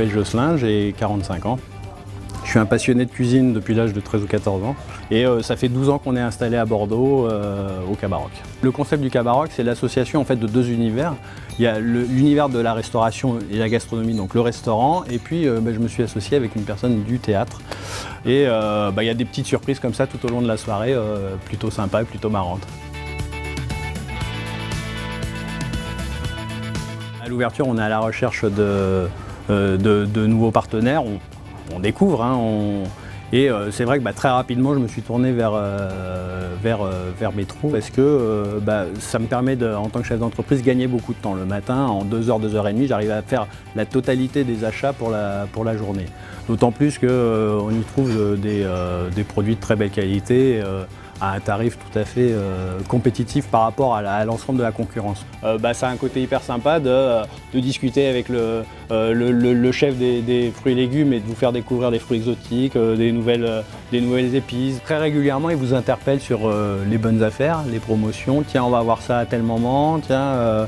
m'appelle Jocelyn, j'ai 45 ans. Je suis un passionné de cuisine depuis l'âge de 13 ou 14 ans et ça fait 12 ans qu'on est installé à Bordeaux au Cabaroc. Le concept du Cabaroc, c'est l'association en fait de deux univers. Il y a l'univers de la restauration et la gastronomie, donc le restaurant, et puis je me suis associé avec une personne du théâtre. Et il y a des petites surprises comme ça tout au long de la soirée, plutôt sympa et plutôt marrantes. À l'ouverture, on est à la recherche de nouveaux partenaires. On découvre, et c'est vrai que très rapidement je me suis tourné vers Métro parce que ça me permet en tant que chef d'entreprise gagner beaucoup de temps. Le matin, en 2 heures, 2 heures et demie, j'arrive à faire la totalité des achats pour la journée. D'autant plus qu'on y trouve des produits de très belle qualité à un tarif tout à fait compétitif par rapport à l'ensemble de la concurrence. Ça a un côté hyper sympa de discuter avec le chef des fruits et légumes et de vous faire découvrir des fruits exotiques, des nouvelles épices. Très régulièrement, il vous interpelle sur les bonnes affaires, les promotions. Tiens, on va voir ça à tel moment, tiens,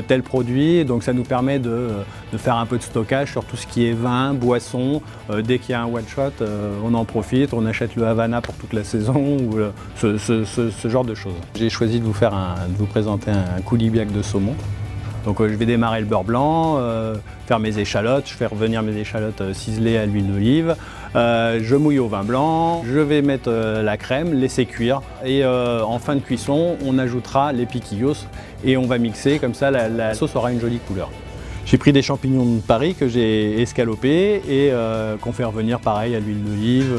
tel produit. Donc ça nous permet de faire un peu de stockage sur tout ce qui est vin, boisson. Dès qu'il y a un one-shot, on en profite, on achète le Havana pour toute la saison. Ou ce genre de choses. J'ai choisi de vous présenter un coulibiac de saumon. Donc je vais démarrer le beurre blanc, faire mes échalotes, je fais revenir mes échalotes ciselées à l'huile d'olive, je mouille au vin blanc, je vais mettre la crème, laisser cuire et en fin de cuisson on ajoutera les piquillos et on va mixer, comme ça la sauce aura une jolie couleur. J'ai pris des champignons de Paris que j'ai escalopés et qu'on fait revenir pareil à l'huile d'olive.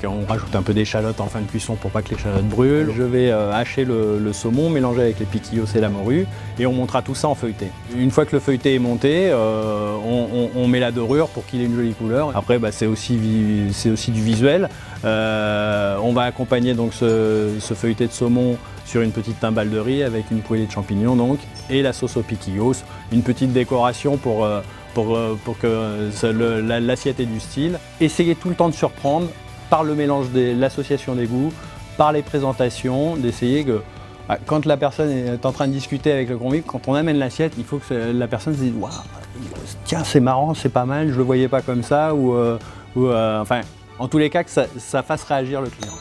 On rajoute un peu d'échalotes en fin de cuisson pour pas que l'échalote brûle. Je vais hacher le saumon, mélanger avec les piquillos et la morue et on montera tout ça en feuilleté. Une fois que le feuilleté est monté, on met la dorure pour qu'il ait une jolie couleur. Après c'est aussi du visuel. On va accompagner donc ce feuilleté de saumon sur une petite timbale de riz avec une poêlée de champignons donc, et la sauce aux piquillos, une petite décoration pour que l'assiette ait du style. Essayez tout le temps de surprendre par le mélange de l'association des goûts, par les présentations, d'essayer que quand la personne est en train de discuter avec le convive, quand on amène l'assiette, il faut que la personne se dise « Waouh, tiens, c'est marrant, c'est pas mal, je le voyais pas comme ça » enfin, en tous les cas, que ça fasse réagir le client.